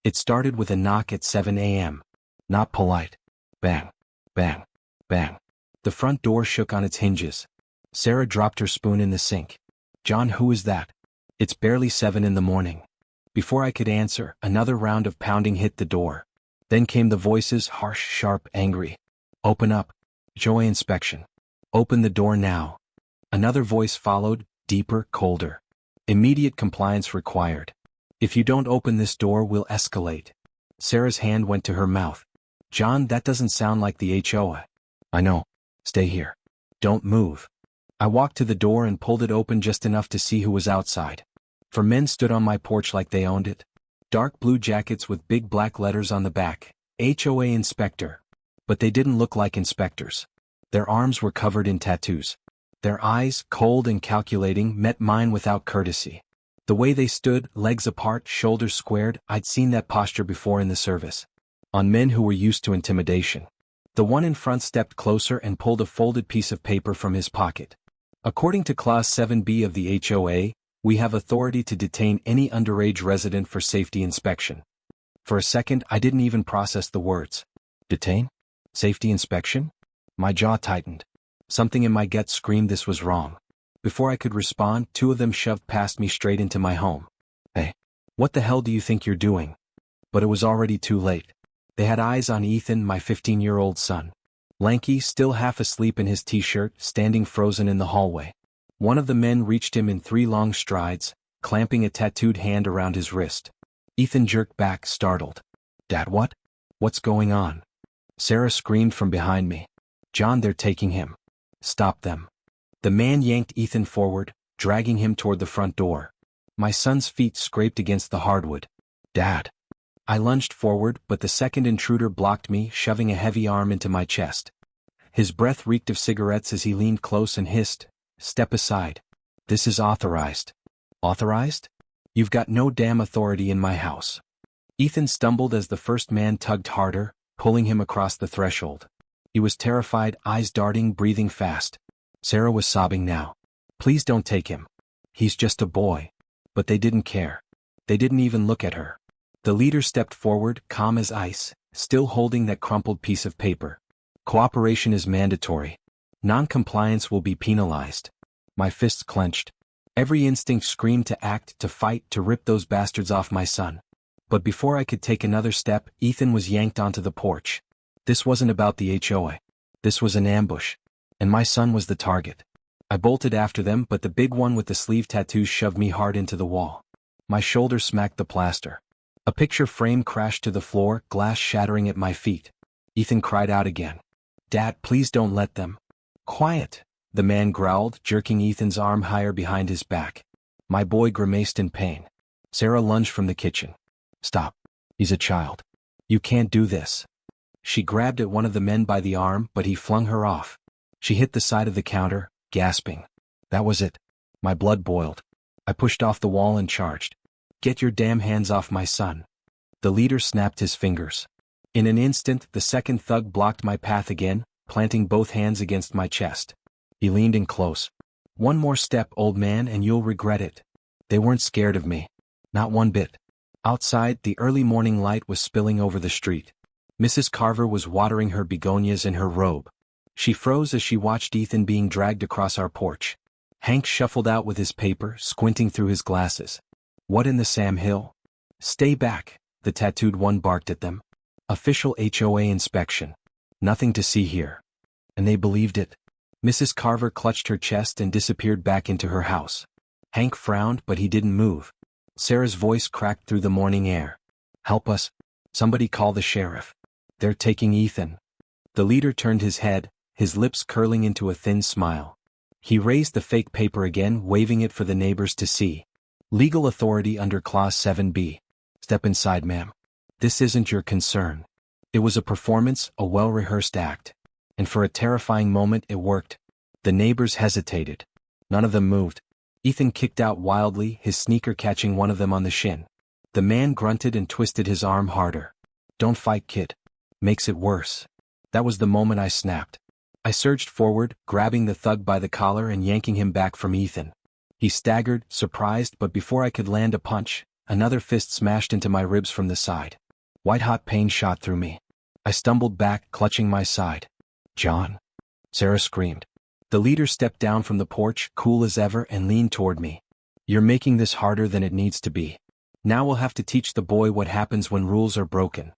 It started with a knock at 7 a.m. Not polite. Bang, bang, bang. The front door shook on its hinges. Sarah dropped her spoon in the sink. John, who is that? It's barely 7 in the morning. Before I could answer, another round of pounding hit the door. Then came the voices, harsh, sharp, angry. Open up. HOA inspection. Open the door now. Another voice followed, deeper, colder. Immediate compliance required. If you don't open this door, we'll escalate. Sarah's hand went to her mouth. John, that doesn't sound like the HOA. I know. Stay here. Don't move. I walked to the door and pulled it open just enough to see who was outside. 4 men stood on my porch like they owned it. Dark blue jackets with big black letters on the back. HOA inspector. But they didn't look like inspectors. Their arms were covered in tattoos. Their eyes, cold and calculating, met mine without courtesy. The way they stood, legs apart, shoulders squared, I'd seen that posture before in the service. On men who were used to intimidation. The one in front stepped closer and pulled a folded piece of paper from his pocket. According to Clause 7B of the HOA, we have authority to detain any underage resident for safety inspection. For a second, I didn't even process the words. Detain? Safety inspection? My jaw tightened. Something in my gut screamed this was wrong. Before I could respond, 2 of them shoved past me straight into my home. Hey, what the hell do you think you're doing? But it was already too late. They had eyes on Ethan, my 15-year-old son. Lanky, still half asleep in his t-shirt, standing frozen in the hallway. One of the men reached him in 3 long strides, clamping a tattooed hand around his wrist. Ethan jerked back, startled. Dad, what? What's going on? Sarah screamed from behind me. John, they're taking him. Stop them. The man yanked Ethan forward, dragging him toward the front door. My son's feet scraped against the hardwood. Dad. I lunged forward, but the second intruder blocked me, shoving a heavy arm into my chest. His breath reeked of cigarettes as he leaned close and hissed, Step aside. This is authorized. Authorized? You've got no damn authority in my house. Ethan stumbled as the first man tugged harder, pulling him across the threshold. He was terrified, eyes darting, breathing fast. Sarah was sobbing now. Please don't take him. He's just a boy. But they didn't care. They didn't even look at her. The leader stepped forward, calm as ice, still holding that crumpled piece of paper. Cooperation is mandatory. Non-compliance will be penalized. My fists clenched. Every instinct screamed to act, to fight, to rip those bastards off my son. But before I could take another step, Ethan was yanked onto the porch. This wasn't about the HOA. This was an ambush. And my son was the target. I bolted after them, but the big one with the sleeve tattoos shoved me hard into the wall. My shoulder smacked the plaster. A picture frame crashed to the floor, glass shattering at my feet. Ethan cried out again. Dad, please don't let them. Quiet, the man growled, jerking Ethan's arm higher behind his back. My boy grimaced in pain. Sarah lunged from the kitchen. Stop. He's a child. You can't do this. She grabbed at one of the men by the arm, but he flung her off. She hit the side of the counter, gasping. That was it. My blood boiled. I pushed off the wall and charged. Get your damn hands off my son. The leader snapped his fingers. In an instant, the second thug blocked my path again, planting both hands against my chest. He leaned in close. One more step, old man, and you'll regret it. They weren't scared of me. Not one bit. Outside, the early morning light was spilling over the street. Mrs. Carver was watering her begonias in her robe. She froze as she watched Ethan being dragged across our porch. Hank shuffled out with his paper, squinting through his glasses. What in the Sam Hill? Stay back, the tattooed one barked at them. Official HOA inspection. Nothing to see here. And they believed it. Mrs. Carver clutched her chest and disappeared back into her house. Hank frowned, but he didn't move. Sarah's voice cracked through the morning air. Help us. Somebody call the sheriff. They're taking Ethan. The leader turned his head, his lips curling into a thin smile. He raised the fake paper again, waving it for the neighbors to see. Legal authority under Clause 7B. Step inside, ma'am. This isn't your concern. It was a performance, a well-rehearsed act. And for a terrifying moment it worked. The neighbors hesitated. None of them moved. Ethan kicked out wildly, his sneaker catching one of them on the shin. The man grunted and twisted his arm harder. Don't fight, kid. Makes it worse. That was the moment I snapped. I surged forward, grabbing the thug by the collar and yanking him back from Ethan. He staggered, surprised, but before I could land a punch, Another fist smashed into my ribs from the side. White-hot pain shot through me. I stumbled back, clutching my side. "John!" Sarah screamed. The leader stepped down from the porch, cool as ever, and leaned toward me. "You're making this harder than it needs to be. Now we'll have to teach the boy what happens when rules are broken."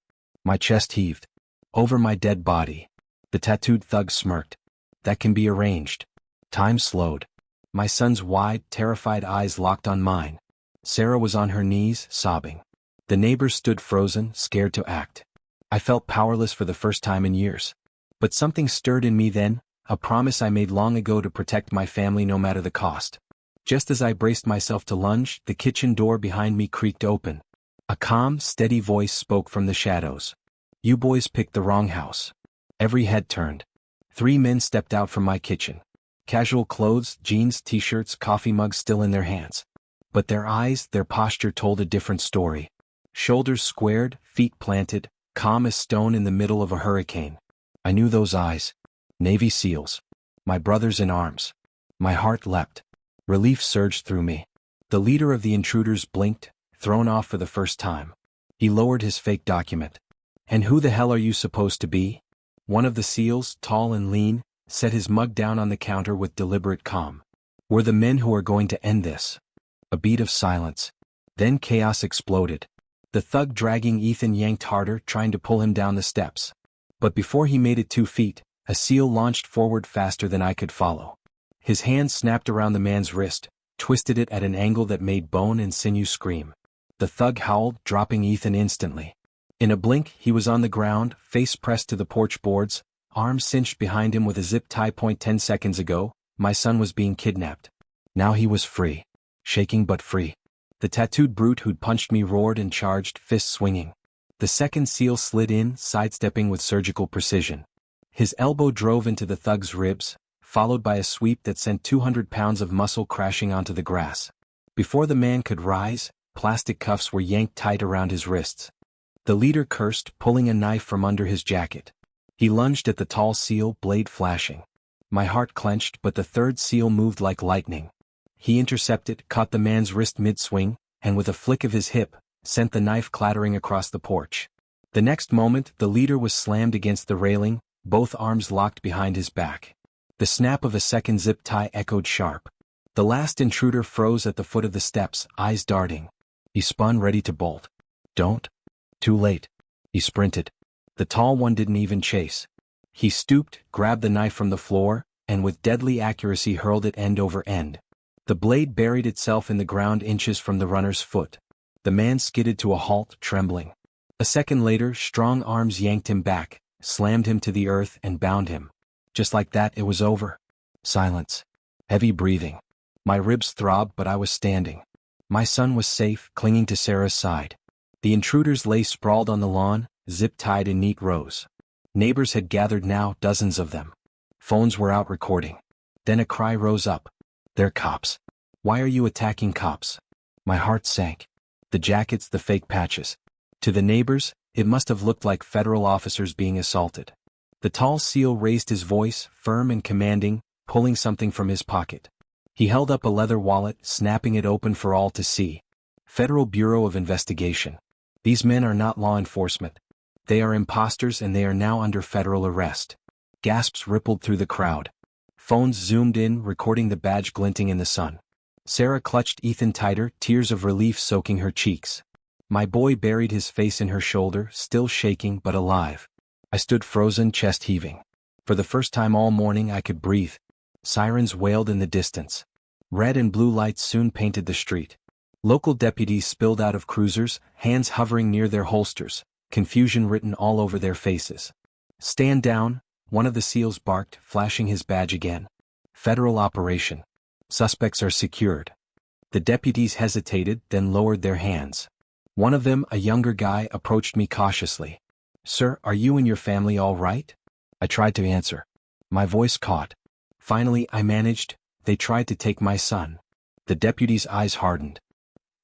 My chest heaved. Over my dead body. The tattooed thug smirked. "That can be arranged." Time slowed. My son's wide, terrified eyes locked on mine. Sarah was on her knees, sobbing. The neighbors stood frozen, scared to act. I felt powerless for the first time in years. But something stirred in me then, a promise I made long ago to protect my family no matter the cost. Just as I braced myself to lunge, the kitchen door behind me creaked open. A calm, steady voice spoke from the shadows. "You boys picked the wrong house." Every head turned. 3 men stepped out from my kitchen. Casual clothes, jeans, t-shirts, coffee mugs still in their hands. But their eyes, their posture told a different story. Shoulders squared, feet planted, calm as stone in the middle of a hurricane. I knew those eyes. Navy SEALs. My brothers in arms. My heart leapt. Relief surged through me. The leader of the intruders blinked, thrown off for the first time. He lowered his fake document. "And who the hell are you supposed to be?" One of the SEALs, tall and lean, set his mug down on the counter with deliberate calm. "We're the men who are going to end this." A beat of silence. Then chaos exploded. The thug dragging Ethan yanked harder, trying to pull him down the steps. But before he made it 2 feet, a SEAL launched forward faster than I could follow. His hand snapped around the man's wrist, twisted it at an angle that made bone and sinew scream. The thug howled, dropping Ethan instantly. In a blink, he was on the ground, face pressed to the porch boards, arms cinched behind him with a zip tie. 10 seconds ago, my son was being kidnapped. Now he was free. Shaking but free. The tattooed brute who'd punched me roared and charged, fists swinging. The second SEAL slid in, sidestepping with surgical precision. His elbow drove into the thug's ribs, followed by a sweep that sent 200 pounds of muscle crashing onto the grass. Before the man could rise, plastic cuffs were yanked tight around his wrists. The leader cursed, pulling a knife from under his jacket. He lunged at the tall SEAL, blade flashing. My heart clenched, but the third SEAL moved like lightning. He intercepted, caught the man's wrist mid-swing, and with a flick of his hip, sent the knife clattering across the porch. The next moment, the leader was slammed against the railing, both arms locked behind his back. The snap of a second zip tie echoed sharp. The last intruder froze at the foot of the steps, eyes darting. He spun ready to bolt. "Don't." Too late. He sprinted. The tall one didn't even chase. He stooped, grabbed the knife from the floor, and with deadly accuracy hurled it end over end. The blade buried itself in the ground inches from the runner's foot. The man skidded to a halt, trembling. A second later, strong arms yanked him back, slammed him to the earth, and bound him. Just like that, it was over. Silence. Heavy breathing. My ribs throbbed, but I was standing. My son was safe, clinging to Sarah's side. The intruders lay sprawled on the lawn, zip-tied in neat rows. Neighbors had gathered now, dozens of them. Phones were out recording. Then a cry rose up. "They're cops. Why are you attacking cops?" My heart sank. The jackets, the fake patches. To the neighbors, it must have looked like federal officers being assaulted. The tall SEAL raised his voice, firm and commanding, pulling something from his pocket. He held up a leather wallet, snapping it open for all to see. Federal Bureau of Investigation. These men are not law enforcement. They are imposters, and they are now under federal arrest. Gasps rippled through the crowd. Phones zoomed in, recording the badge glinting in the sun. Sarah clutched Ethan tighter, tears of relief soaking her cheeks. My boy buried his face in her shoulder, still shaking but alive. I stood frozen, chest heaving. For the first time all morning I could breathe. Sirens wailed in the distance. Red and blue lights soon painted the street. Local deputies spilled out of cruisers, hands hovering near their holsters, confusion written all over their faces. "Stand down," one of the SEALs barked, flashing his badge again. "Federal operation. Suspects are secured." The deputies hesitated, then lowered their hands. One of them, a younger guy, approached me cautiously. "Sir, are you and your family all right?" I tried to answer. My voice caught. Finally, I managed. "They tried to take my son." The deputy's eyes hardened.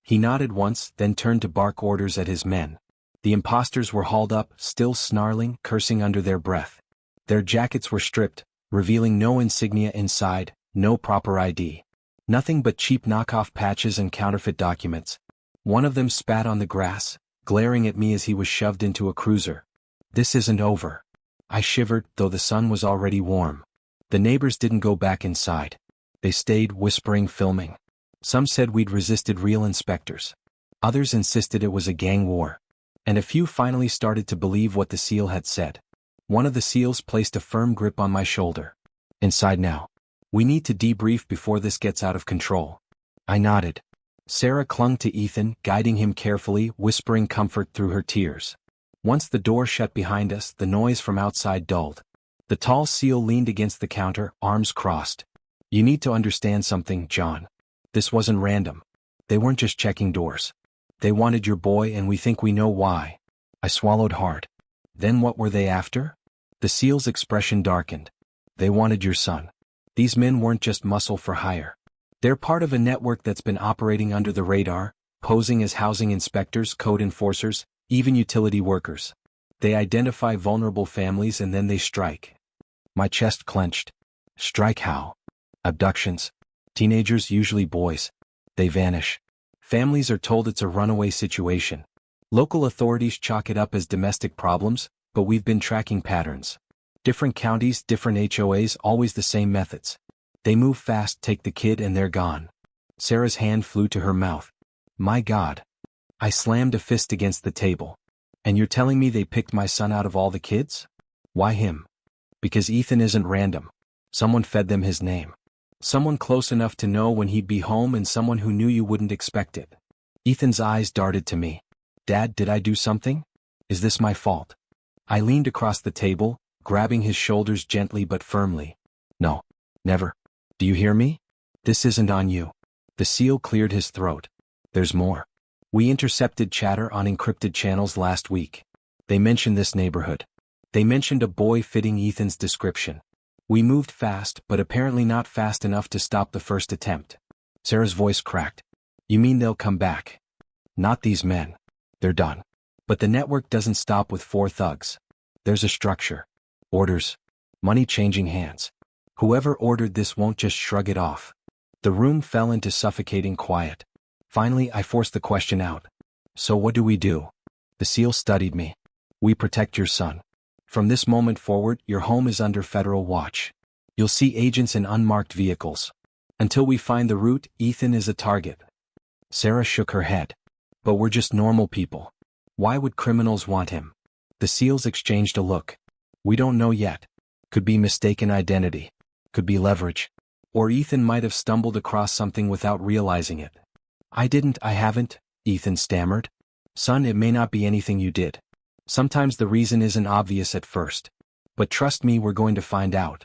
He nodded once, then turned to bark orders at his men. The imposters were hauled up, still snarling, cursing under their breath. Their jackets were stripped, revealing no insignia inside, no proper ID. Nothing but cheap knockoff patches and counterfeit documents. One of them spat on the grass, glaring at me as he was shoved into a cruiser. This isn't over. I shivered, though the sun was already warm. The neighbors didn't go back inside. They stayed, whispering, filming. Some said we'd resisted real inspectors. Others insisted it was a gang war. And a few finally started to believe what the SEAL had said. One of the SEALs placed a firm grip on my shoulder. Inside now. We need to debrief before this gets out of control. I nodded. Sarah clung to Ethan, guiding him carefully, whispering comfort through her tears. Once the door shut behind us, the noise from outside dulled. The tall SEAL leaned against the counter, arms crossed. You need to understand something, John. This wasn't random. They weren't just checking doors. They wanted your boy, and we think we know why. I swallowed hard. Then what were they after? The SEAL's expression darkened. They wanted your son. These men weren't just muscle for hire. They're part of a network that's been operating under the radar, posing as housing inspectors, code enforcers, even utility workers. They identify vulnerable families and then they strike. My chest clenched. Strike how? Abductions. Teenagers, usually boys. They vanish. Families are told it's a runaway situation. Local authorities chalk it up as domestic problems, but we've been tracking patterns. Different counties, different HOAs, always the same methods. They move fast, take the kid, and they're gone. Sarah's hand flew to her mouth. My God. I slammed a fist against the table. And you're telling me they picked my son out of all the kids? Why him? Because Ethan isn't random. Someone fed them his name. Someone close enough to know when he'd be home and someone who knew you wouldn't expect it. Ethan's eyes darted to me. Dad, did I do something? Is this my fault? I leaned across the table, grabbing his shoulders gently but firmly. No. Never. Do you hear me? This isn't on you. The SEAL cleared his throat. There's more. We intercepted chatter on encrypted channels last week. They mentioned this neighborhood. They mentioned a boy fitting Ethan's description. We moved fast, but apparently not fast enough to stop the first attempt. Sarah's voice cracked. You mean they'll come back? Not these men. They're done. But the network doesn't stop with 4 thugs. There's a structure. Orders. Money changing hands. Whoever ordered this won't just shrug it off. The room fell into suffocating quiet. Finally, I forced the question out. So what do we do? The SEAL studied me. We protect your son. From this moment forward, your home is under federal watch. You'll see agents in unmarked vehicles. Until we find the route, Ethan is a target. Sarah shook her head. But we're just normal people. Why would criminals want him? The SEALs exchanged a look. We don't know yet. Could be mistaken identity. Could be leverage. Or Ethan might have stumbled across something without realizing it. I haven't, Ethan stammered. Son, it may not be anything you did. Sometimes the reason isn't obvious at first. But trust me, we're going to find out.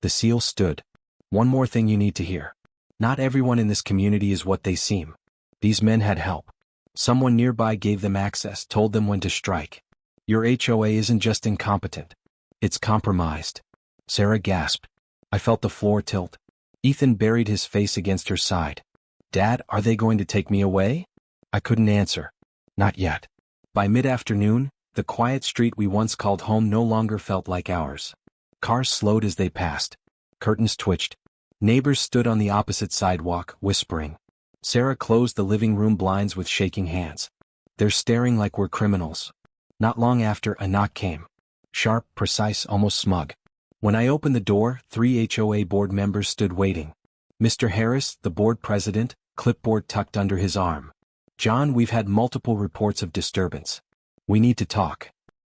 The SEAL stood. One more thing you need to hear. Not everyone in this community is what they seem. These men had help. Someone nearby gave them access, told them when to strike. Your HOA isn't just incompetent. It's compromised. Sarah gasped. I felt the floor tilt. Ethan buried his face against her side. Dad, are they going to take me away? I couldn't answer. Not yet. By mid-afternoon, the quiet street we once called home no longer felt like ours. Cars slowed as they passed. Curtains twitched. Neighbors stood on the opposite sidewalk, whispering. Sarah closed the living room blinds with shaking hands. They're staring like we're criminals. Not long after, a knock came. Sharp, precise, almost smug. When I opened the door, 3 HOA board members stood waiting. Mr. Harris, the board president, clipboard tucked under his arm. John, we've had multiple reports of disturbance. We need to talk.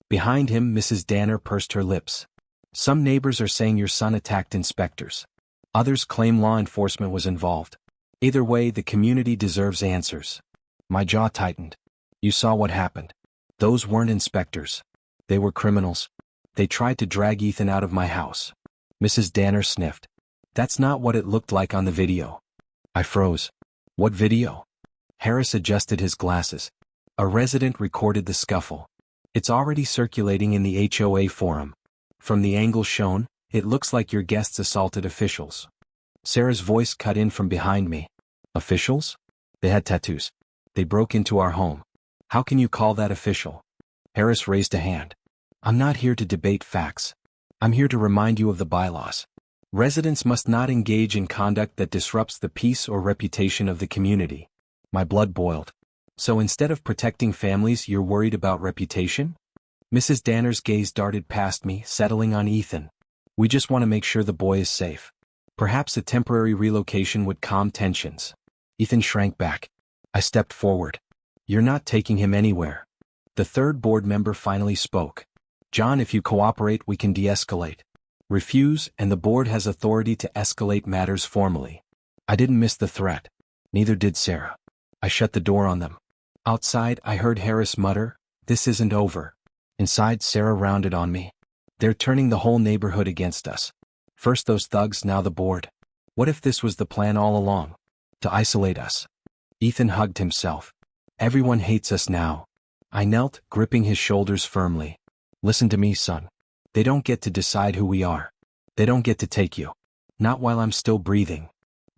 Behind him, Mrs. Danner pursed her lips. Some neighbors are saying your son attacked inspectors. Others claim law enforcement was involved. Either way, the community deserves answers. My jaw tightened. You saw what happened. Those weren't inspectors. They were criminals. They tried to drag Ethan out of my house. Mrs. Danner sniffed. That's not what it looked like on the video. I froze. What video? Harris adjusted his glasses. A resident recorded the scuffle. It's already circulating in the HOA forum. From the angle shown, it looks like your guests assaulted officials. Sarah's voice cut in from behind me. Officials? They had tattoos. They broke into our home. How can you call that official? Harris raised a hand. I'm not here to debate facts. I'm here to remind you of the bylaws. Residents must not engage in conduct that disrupts the peace or reputation of the community. My blood boiled. So instead of protecting families, you're worried about reputation? Mrs. Danner's gaze darted past me, settling on Ethan. We just want to make sure the boy is safe. Perhaps a temporary relocation would calm tensions. Ethan shrank back. I stepped forward. You're not taking him anywhere. The third board member finally spoke. John, if you cooperate, we can de-escalate. Refuse, and the board has authority to escalate matters formally. I didn't miss the threat. Neither did Sarah. I shut the door on them. Outside, I heard Harris mutter, "This isn't over." Inside, Sarah rounded on me. They're turning the whole neighborhood against us. First those thugs, now the board. What if this was the plan all along? To isolate us? Ethan hugged himself. Everyone hates us now. I knelt, gripping his shoulders firmly. Listen to me, son. They don't get to decide who we are. They don't get to take you. Not while I'm still breathing.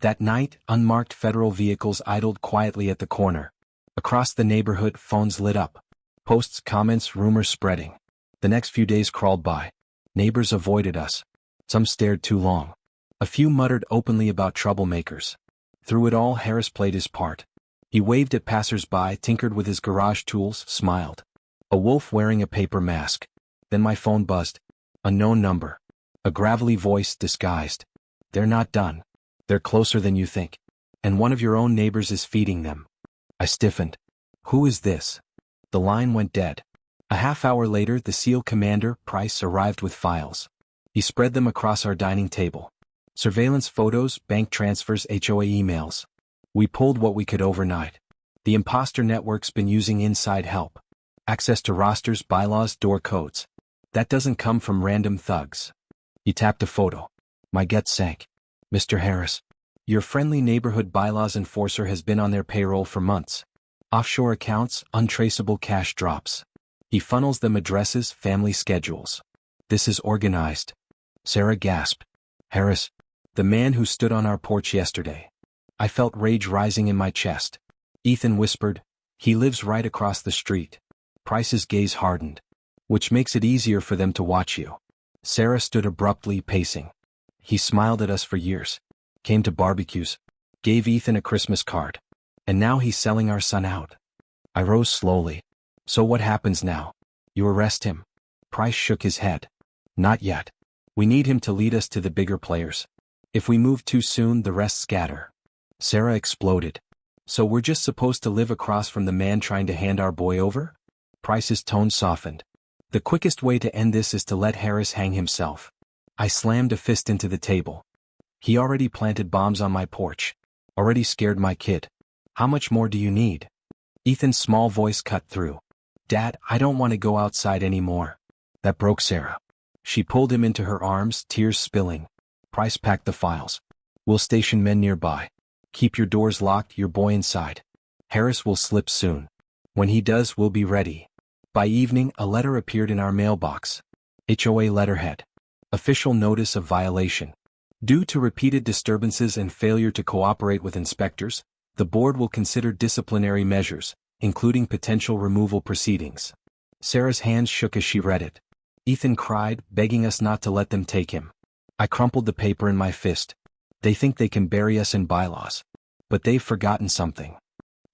That night, unmarked federal vehicles idled quietly at the corner. Across the neighborhood, phones lit up. Posts, comments, rumors spreading. The next few days crawled by. Neighbors avoided us. Some stared too long. A few muttered openly about troublemakers. Through it all, Harris played his part. He waved at passers-by, tinkered with his garage tools, smiled. A wolf wearing a paper mask. Then my phone buzzed. Unknown number. A gravelly voice, disguised. They're not done. They're closer than you think. And one of your own neighbors is feeding them. I stiffened. Who is this? The line went dead. A half hour later, the SEAL commander, Price, arrived with files. He spread them across our dining table. Surveillance photos, bank transfers, HOA emails. We pulled what we could overnight. The imposter network's been using inside help. Access to rosters, bylaws, door codes. That doesn't come from random thugs. He tapped a photo. My gut sank. Mr. Harris, your friendly neighborhood bylaws enforcer has been on their payroll for months. Offshore accounts, untraceable cash drops. He funnels them addresses, family schedules. This is organized. Sarah gasped. Harris, the man who stood on our porch yesterday. I felt rage rising in my chest. Ethan whispered, he lives right across the street. Price's gaze hardened. Which makes it easier for them to watch you. Sarah stood abruptly, pacing. He smiled at us for years. Came to barbecues. Gave Ethan a Christmas card. And now he's selling our son out. I rose slowly. So what happens now? You arrest him? Price shook his head. Not yet. We need him to lead us to the bigger players. If we move too soon, the rest scatter. Sarah exploded. So we're just supposed to live across from the man trying to hand our boy over? Price's tone softened. The quickest way to end this is to let Harris hang himself. I slammed a fist into the table. He already planted bombs on my porch. Already scared my kid. How much more do you need? Ethan's small voice cut through. Dad, I don't want to go outside anymore. That broke Sarah. She pulled him into her arms, tears spilling. Price packed the files. We'll station men nearby. Keep your doors locked, your boy inside. Harris will slip soon. When he does, we'll be ready. By evening, a letter appeared in our mailbox. HOA letterhead. Official notice of violation. Due to repeated disturbances and failure to cooperate with inspectors, the board will consider disciplinary measures, including potential removal proceedings. Sarah's hands shook as she read it. Ethan cried, begging us not to let them take him. I crumpled the paper in my fist. They think they can bury us in bylaws. But they've forgotten something.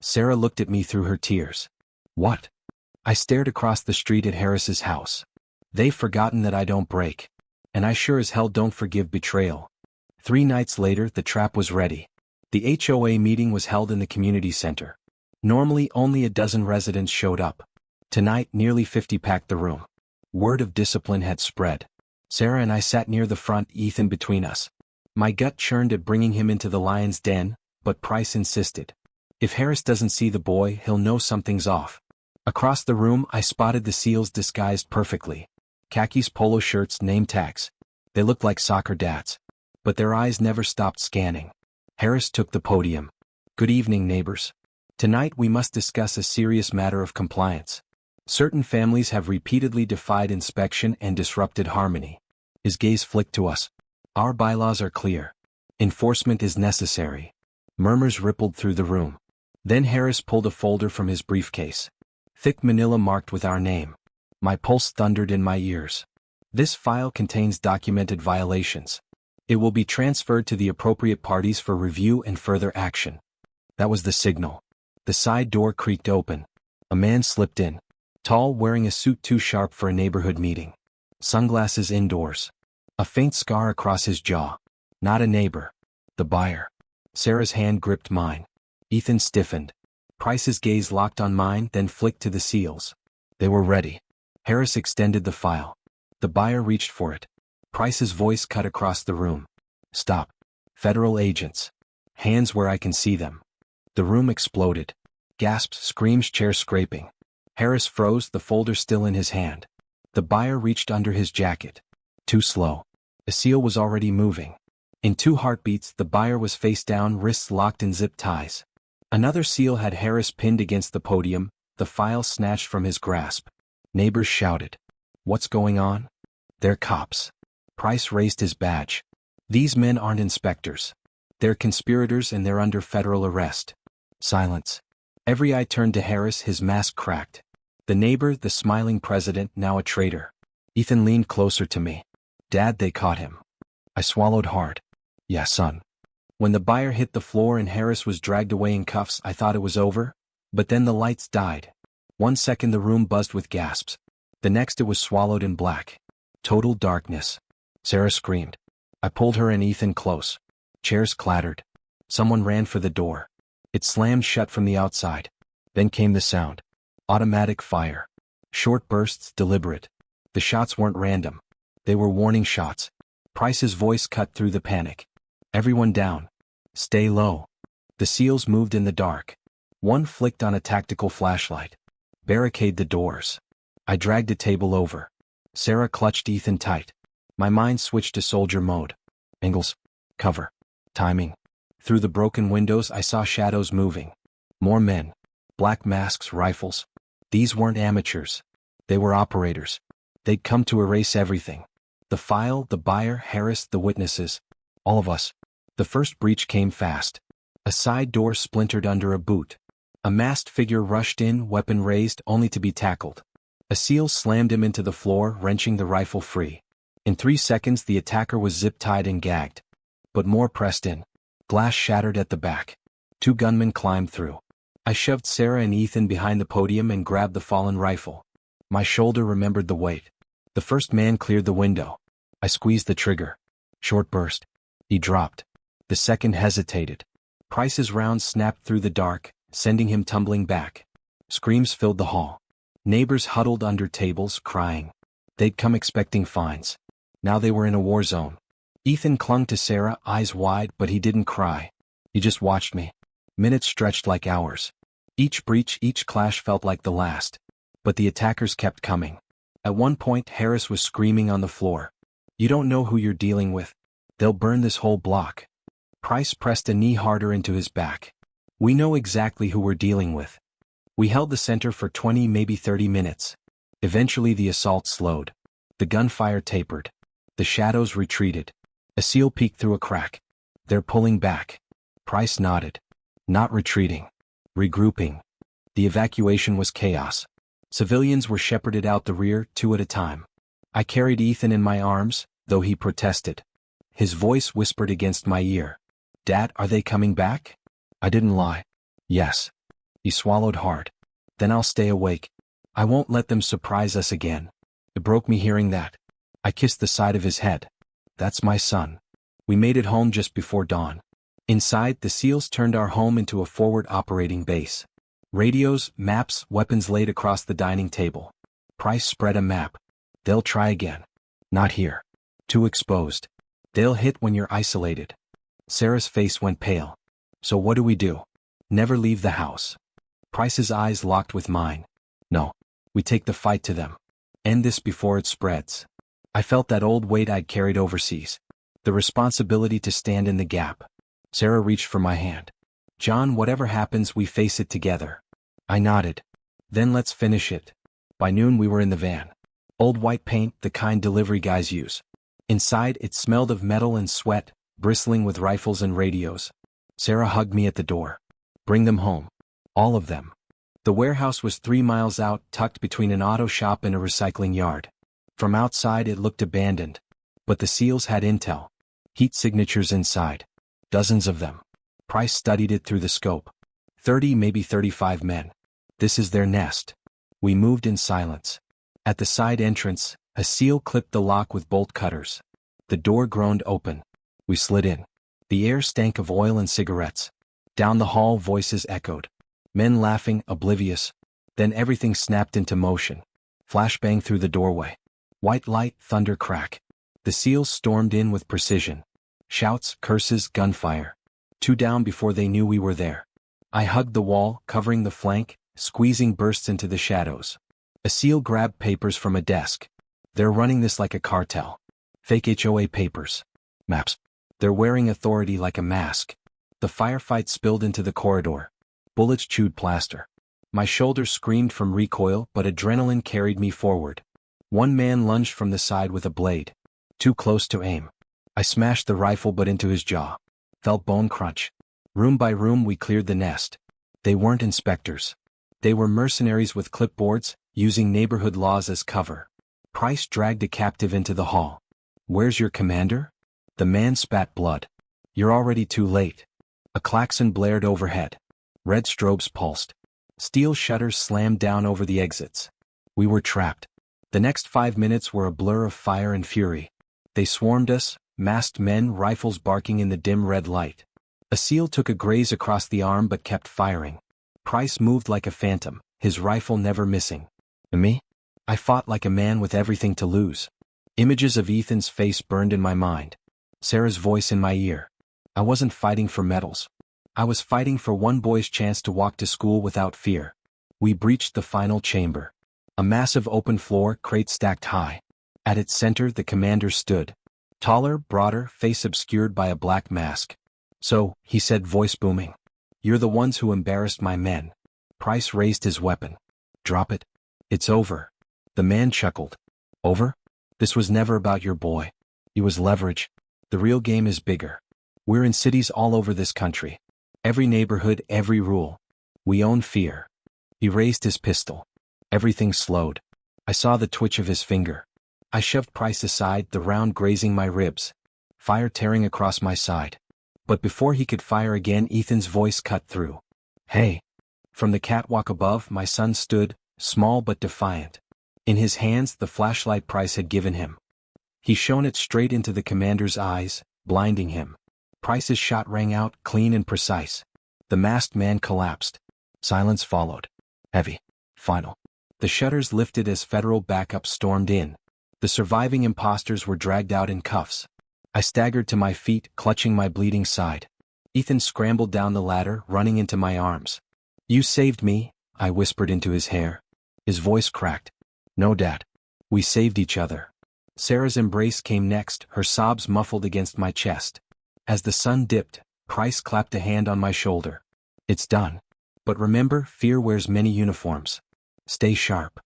Sarah looked at me through her tears. What? I stared across the street at Harris's house. They've forgotten that I don't break. And I sure as hell don't forgive betrayal. 3 nights later, the trap was ready. The HOA meeting was held in the community center. Normally, only a dozen residents showed up. Tonight, nearly 50 packed the room. Word of discipline had spread. Sarah and I sat near the front, Ethan between us. My gut churned at bringing him into the lion's den, but Price insisted. If Harris doesn't see the boy, he'll know something's off. Across the room, I spotted the SEALs disguised perfectly. Khakis, polo shirts, name tags. They looked like soccer dads. But their eyes never stopped scanning. Harris took the podium. Good evening, neighbors. Tonight we must discuss a serious matter of compliance. Certain families have repeatedly defied inspection and disrupted harmony. His gaze flicked to us. Our bylaws are clear. Enforcement is necessary. Murmurs rippled through the room. Then Harris pulled a folder from his briefcase. Thick manila marked with our name. My pulse thundered in my ears. This file contains documented violations. It will be transferred to the appropriate parties for review and further action. That was the signal. The side door creaked open. A man slipped in. Tall, wearing a suit too sharp for a neighborhood meeting. Sunglasses indoors. A faint scar across his jaw. Not a neighbor. The buyer. Sarah's hand gripped mine. Ethan stiffened. Price's gaze locked on mine, then flicked to the seals. They were ready. Harris extended the file. The buyer reached for it. Price's voice cut across the room. Stop. Federal agents. Hands where I can see them. The room exploded. Gasps, screams, chairs scraping. Harris froze, the folder still in his hand. The buyer reached under his jacket. Too slow. A seal was already moving. In 2 heartbeats, the buyer was face down, wrists locked in zip ties. Another seal had Harris pinned against the podium, the file snatched from his grasp. Neighbors shouted. What's going on? They're cops. Price raised his badge. These men aren't inspectors. They're conspirators and they're under federal arrest. Silence. Every eye turned to Harris, his mask cracked. The neighbor, the smiling president, now a traitor. Ethan leaned closer to me. Dad, they caught him. I swallowed hard. Yeah, son. When the buyer hit the floor and Harris was dragged away in cuffs, I thought it was over. But then the lights died. 1 second the room buzzed with gasps. The next it was swallowed in black. Total darkness. Sarah screamed. I pulled her and Ethan close. Chairs clattered. Someone ran for the door. It slammed shut from the outside. Then came the sound. Automatic fire. Short bursts, deliberate. The shots weren't random. They were warning shots. Price's voice cut through the panic. Everyone down. Stay low. The seals moved in the dark. One flicked on a tactical flashlight. Barricade the doors. I dragged a table over. Sarah clutched Ethan tight. My mind switched to soldier mode. Angles. Cover. Timing. Through the broken windows I saw shadows moving. More men. Black masks, rifles. These weren't amateurs. They were operators. They'd come to erase everything. The file, the buyer, Harris, the witnesses. All of us. The first breach came fast. A side door splintered under a boot. A masked figure rushed in, weapon raised, only to be tackled. A seal slammed him into the floor, wrenching the rifle free. In 3 seconds the attacker was zip-tied and gagged. But more pressed in. Glass shattered at the back. 2 gunmen climbed through. I shoved Sarah and Ethan behind the podium and grabbed the fallen rifle. My shoulder remembered the weight. The first man cleared the window. I squeezed the trigger. Short burst. He dropped. The second hesitated. Price's round snapped through the dark, sending him tumbling back. Screams filled the hall. Neighbors huddled under tables, crying. They'd come expecting fines. Now they were in a war zone. Ethan clung to Sarah, eyes wide, but he didn't cry. He just watched me. Minutes stretched like hours. Each breach, each clash felt like the last. But the attackers kept coming. At one point, Harris was screaming on the floor. You don't know who you're dealing with. They'll burn this whole block. Price pressed a knee harder into his back. We know exactly who we're dealing with. We held the center for 20, maybe 30 minutes. Eventually the assault slowed. The gunfire tapered. The shadows retreated. A seal peeked through a crack. They're pulling back. Price nodded. Not retreating. Regrouping. The evacuation was chaos. Civilians were shepherded out the rear, 2 at a time. I carried Ethan in my arms, though he protested. His voice whispered against my ear. Dad, are they coming back? I didn't lie. Yes. He swallowed hard. Then I'll stay awake. I won't let them surprise us again. It broke me hearing that. I kissed the side of his head. That's my son. We made it home just before dawn. Inside, the SEALs turned our home into a forward operating base. Radios, maps, weapons laid across the dining table. Price spread a map. They'll try again. Not here. Too exposed. They'll hit when you're isolated. Sarah's face went pale. So what do we do? Never leave the house. Price's eyes locked with mine. No. We take the fight to them. End this before it spreads. I felt that old weight I'd carried overseas. The responsibility to stand in the gap. Sarah reached for my hand. John, whatever happens, we face it together. I nodded. Then let's finish it. By noon we were in the van. Old white paint, the kind delivery guys use. Inside, it smelled of metal and sweat, bristling with rifles and radios. Sarah hugged me at the door. Bring them home. All of them. The warehouse was 3 miles out, tucked between an auto shop and a recycling yard. From outside it looked abandoned. But the SEALs had intel. Heat signatures inside. Dozens of them. Price studied it through the scope. 30, maybe 35 men. This is their nest. We moved in silence. At the side entrance, a seal clipped the lock with bolt cutters. The door groaned open. We slid in. The air stank of oil and cigarettes. Down the hall, voices echoed. Men laughing, oblivious. Then everything snapped into motion. Flashbang through the doorway. White light, thunder crack. The seals stormed in with precision. Shouts, curses, gunfire. 2 down before they knew we were there. I hugged the wall, covering the flank, squeezing bursts into the shadows. A seal grabbed papers from a desk. They're running this like a cartel. Fake HOA papers. Maps. They're wearing authority like a mask. The firefight spilled into the corridor. Bullets chewed plaster. My shoulders screamed from recoil, but adrenaline carried me forward. One man lunged from the side with a blade. Too close to aim. I smashed the rifle but into his jaw. Felt bone crunch. Room by room we cleared the nest. They weren't inspectors. They were mercenaries with clipboards, using neighborhood laws as cover. Price dragged a captive into the hall. "Where's your commander?" The man spat blood. "You're already too late." A klaxon blared overhead. Red strobes pulsed. Steel shutters slammed down over the exits. We were trapped. The next 5 minutes were a blur of fire and fury. They swarmed us, masked men, rifles barking in the dim red light. A seal took a graze across the arm but kept firing. Price moved like a phantom, his rifle never missing. And me? I fought like a man with everything to lose. Images of Ethan's face burned in my mind. Sarah's voice in my ear. I wasn't fighting for medals. I was fighting for one boy's chance to walk to school without fear. We breached the final chamber. A massive open floor, crates stacked high. At its center the commander stood. Taller, broader, face obscured by a black mask. "So," he said, voice booming. "You're the ones who embarrassed my men." Price raised his weapon. "Drop it. It's over." The man chuckled. "Over? This was never about your boy. It was leverage. The real game is bigger. We're in cities all over this country. Every neighborhood, every rule. We own fear." He raised his pistol. Everything slowed. I saw the twitch of his finger. I shoved Price aside, the round grazing my ribs. Fire tearing across my side. But before he could fire again, Ethan's voice cut through. "Hey." From the catwalk above, my son stood, small but defiant. In his hands the flashlight Price had given him. He shone it straight into the commander's eyes, blinding him. Price's shot rang out, clean and precise. The masked man collapsed. Silence followed. Heavy. Final. The shutters lifted as federal backup stormed in. The surviving imposters were dragged out in cuffs. I staggered to my feet, clutching my bleeding side. Ethan scrambled down the ladder, running into my arms. "You saved me," I whispered into his hair. His voice cracked. "No, Dad. We saved each other." Sarah's embrace came next, her sobs muffled against my chest. As the sun dipped, Price clapped a hand on my shoulder. "It's done. But remember, fear wears many uniforms. Stay sharp."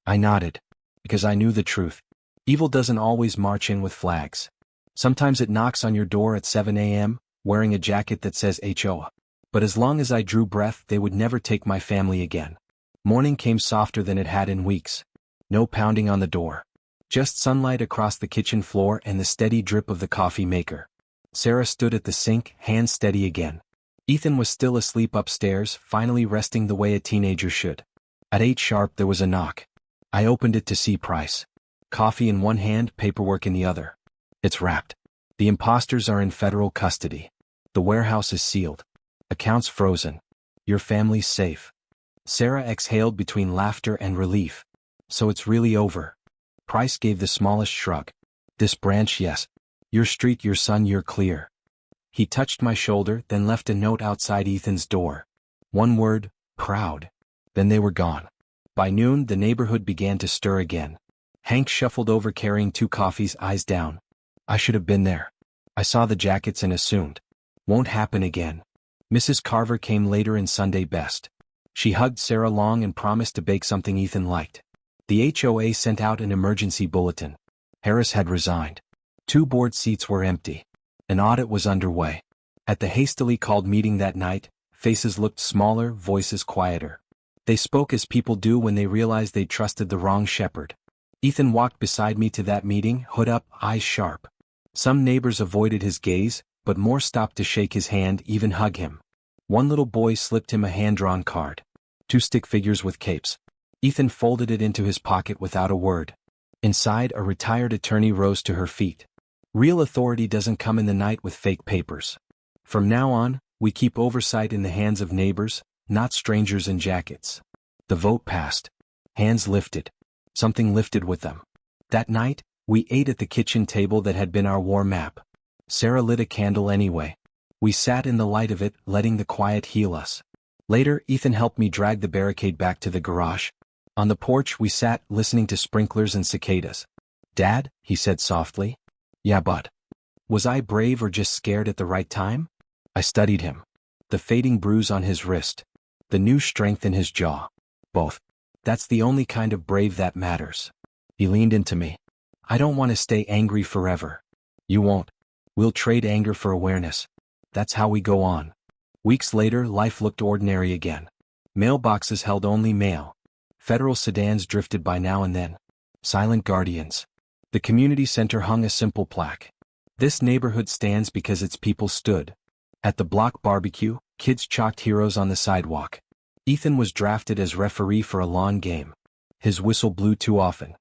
I nodded. Because I knew the truth. Evil doesn't always march in with flags. Sometimes it knocks on your door at 7 a.m., wearing a jacket that says HOA. But as long as I drew breath, they would never take my family again. Morning came softer than it had in weeks. No pounding on the door. Just sunlight across the kitchen floor and the steady drip of the coffee maker. Sarah stood at the sink, hands steady again. Ethan was still asleep upstairs, finally resting the way a teenager should. At 8 sharp there was a knock. I opened it to see Price. Coffee in one hand, paperwork in the other. "It's wrapped. The imposters are in federal custody. The warehouse is sealed. Accounts frozen. Your family's safe." Sarah exhaled between laughter and relief. "So it's really over." Price gave the smallest shrug. "This branch, yes. Your street, your son, you're clear." He touched my shoulder, then left a note outside Ethan's door. One word, proud. Then they were gone. By noon, the neighborhood began to stir again. Hank shuffled over carrying 2 coffees, eyes down. I should have been there. I saw the jackets and assumed. Won't happen again. Mrs. Carver came later in Sunday best. She hugged Sarah long and promised to bake something Ethan liked. The HOA sent out an emergency bulletin. Harris had resigned. 2 board seats were empty. An audit was underway. At the hastily called meeting that night, faces looked smaller, voices quieter. They spoke as people do when they realize they trusted the wrong shepherd. Ethan walked beside me to that meeting, hood up, eyes sharp. Some neighbors avoided his gaze, but more stopped to shake his hand, even hug him. One little boy slipped him a hand-drawn card. 2 stick figures with capes. Ethan folded it into his pocket without a word. Inside, a retired attorney rose to her feet. Real authority doesn't come in the night with fake papers. From now on, we keep oversight in the hands of neighbors, not strangers in jackets. The vote passed. Hands lifted. Something lifted with them. That night, we ate at the kitchen table that had been our war map. Sarah lit a candle anyway. We sat in the light of it, letting the quiet heal us. Later, Ethan helped me drag the barricade back to the garage. On the porch we sat, listening to sprinklers and cicadas. "Dad," he said softly. "Yeah, bud." Was I brave or just scared at the right time? I studied him. The fading bruise on his wrist. The new strength in his jaw. Both. That's the only kind of brave that matters. He leaned into me. "I don't want to stay angry forever." "You won't. We'll trade anger for awareness. That's how we go on." Weeks later, life looked ordinary again. Mailboxes held only mail. Federal sedans drifted by now and then. Silent guardians. The community center hung a simple plaque. "This neighborhood stands because its people stood." At the block barbecue, kids chalked heroes on the sidewalk. Ethan was drafted as referee for a lawn game. His whistle blew too often.